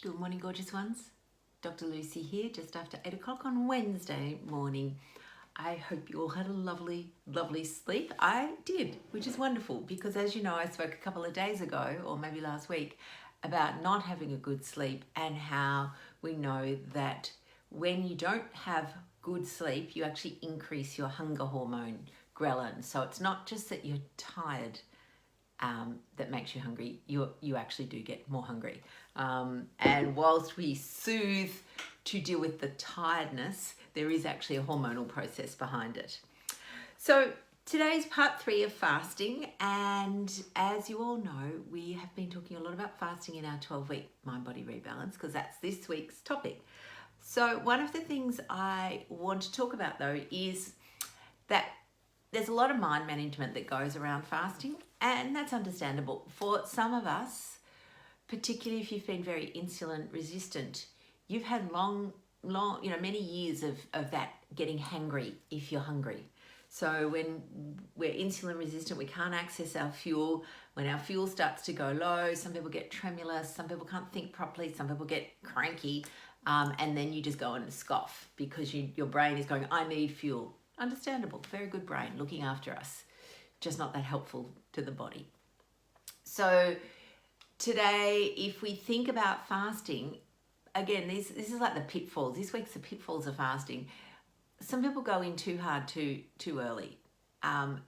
Good morning, gorgeous ones. Dr. Lucy here, just after 8 o'clock on Wednesday morning. I hope you all had a lovely, lovely sleep. I did, which is wonderful because, as you know, I spoke a couple of days ago, or maybe last week, about not having a good sleep and how we know that when you don't have good sleep, you actually increase your hunger hormone, ghrelin. So it's not just that you're tired that makes you hungry, you actually do get more hungry. And whilst we soothe to deal with the tiredness, there is actually a hormonal process behind it. So today's part 3 of fasting, and as you all know, we have been talking a lot about fasting in our 12-week mind-body rebalance because that's this week's topic. So one of the things I want to talk about though is that there's a lot of mind management that goes around fasting, and that's understandable. For some of us, particularly if you've been very insulin resistant, you've had many years of that getting hangry if you're hungry. So when we're insulin resistant, we can't access our fuel. When our fuel starts to go low, some people get tremulous, some people can't think properly, some people get cranky, and then you just go and scoff because your brain is going, I need fuel. Understandable, very good brain looking after us, just not that helpful to the body. So today, if we think about fasting, again, this is like the pitfalls. This week's the pitfalls of fasting. Some people go in too hard too early, and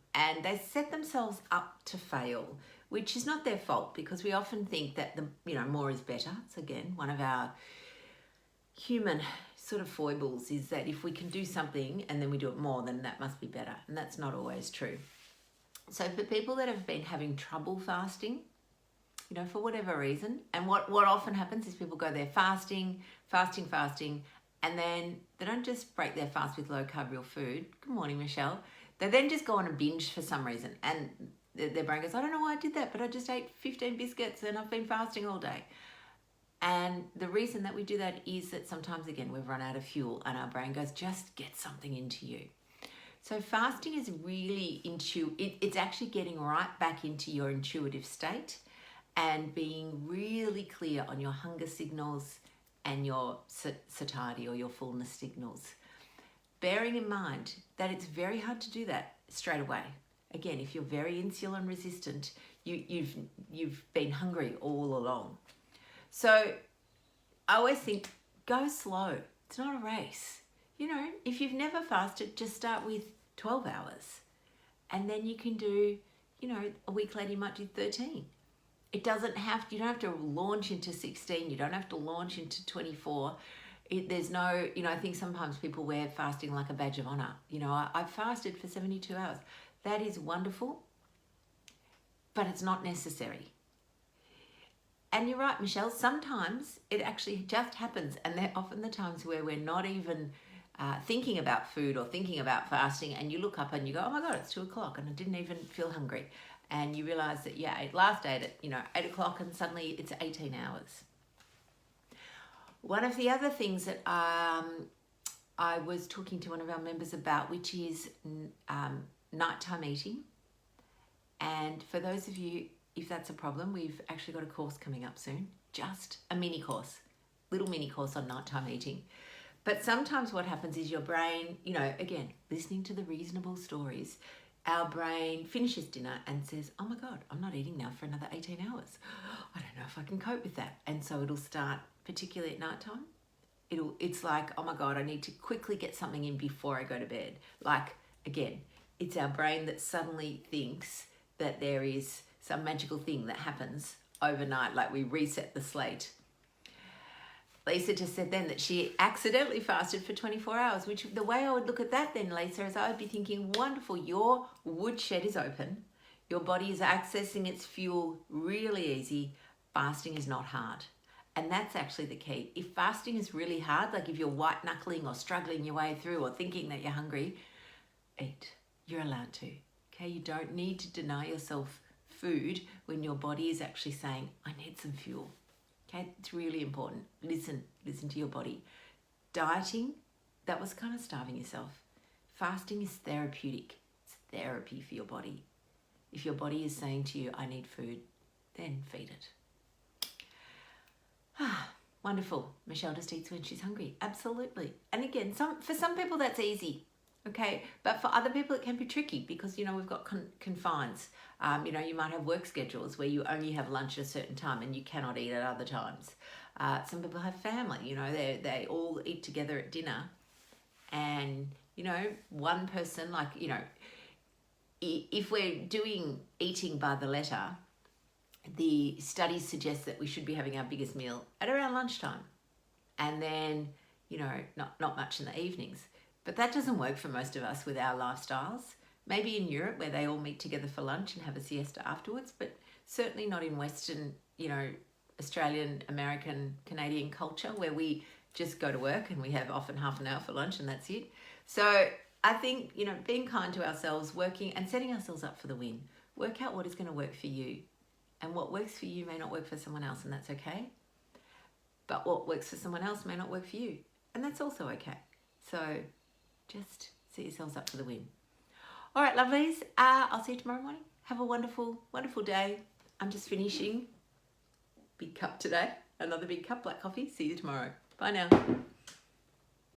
they set themselves up to fail, which is not their fault because we often think that more is better. It's again one of our human sort of foibles is that if we can do something and then we do it more, then that must be better, and that's not always true. So for people that have been having trouble fasting, for whatever reason, and what often happens is people go there fasting, and then they don't just break their fast with low carb real food. Good morning, Michelle. They then just go on a binge for some reason, and their brain goes, I don't know why I did that, but I just ate 15 biscuits and I've been fasting all day. And the reason that we do that is that sometimes, again, we've run out of fuel and our brain goes, just get something into you. So fasting is really it's actually getting right back into your intuitive state and being really clear on your hunger signals and your satiety or your fullness signals. Bearing in mind that it's very hard to do that straight away. Again, if you're very insulin resistant, you've been hungry all along. So I always think, go slow. It's not a race. If you've never fasted, just start with 12 hours. And then you can do, a week later you might do 13. You don't have to launch into 16. You don't have to launch into 24. There's no, I think sometimes people wear fasting like a badge of honor. I've fasted for 72 hours. That is wonderful, but it's not necessary. And you're right, Michelle, sometimes it actually just happens. And they're often the times where we're not even thinking about food or thinking about fasting, and you look up and you go, oh my God, it's 2 o'clock and I didn't even feel hungry. And you realize that, it last ate at, 8 o'clock and suddenly it's 18 hours. One of the other things that I was talking to one of our members about, which is nighttime eating. And for those of you, if that's a problem, we've actually got a course coming up soon, just a little mini course on nighttime eating. But sometimes what happens is your brain, again, listening to the reasonable stories, our brain finishes dinner and says, oh my God, I'm not eating now for another 18 hours. I don't know if I can cope with that. And so it'll start, particularly at nighttime, it's like, oh my God, I need to quickly get something in before I go to bed. Like, again, it's our brain that suddenly thinks that there is some magical thing that happens overnight, like we reset the slate. Lisa just said then that she accidentally fasted for 24 hours, which the way I would look at that then, Lisa, is I would be thinking, wonderful, your woodshed is open. Your body is accessing its fuel really easy. Fasting is not hard. And that's actually the key. If fasting is really hard, like if you're white knuckling or struggling your way through or thinking that you're hungry, eat. You're allowed to. Okay, you don't need to deny yourself food when your body is actually saying, I need some fuel. Okay, it's really important. Listen to your body. Dieting, that was kind of starving yourself. Fasting is therapeutic. It's therapy for your body. If your body is saying to you, I need food, then feed it. Wonderful. Michelle just eats when she's hungry. Absolutely. And again, for some people that's easy. Okay, but for other people it can be tricky because, you know, we've got confines. You know, you might have work schedules where you only have lunch at a certain time and you cannot eat at other times. Some people have family, you know, they all eat together at dinner, and, you know, one person, like, you know, if we're doing eating by the letter, the studies suggest that we should be having our biggest meal at around lunchtime, and then, you know, not much in the evenings. But that doesn't work for most of us with our lifestyles. Maybe in Europe where they all meet together for lunch and have a siesta afterwards, but certainly not in Western, you know, Australian, American, Canadian culture where we just go to work and we have often half an hour for lunch and that's it. So I think, you know, being kind to ourselves, working and setting ourselves up for the win. Work out what is going to work for you. And what works for you may not work for someone else, and that's okay. But what works for someone else may not work for you, and that's also okay. So just set yourselves up for the win. All right, lovelies. I'll see you tomorrow morning. Have a wonderful, wonderful day. I'm just finishing. Big cup today. Another big cup, black coffee. See you tomorrow. Bye now.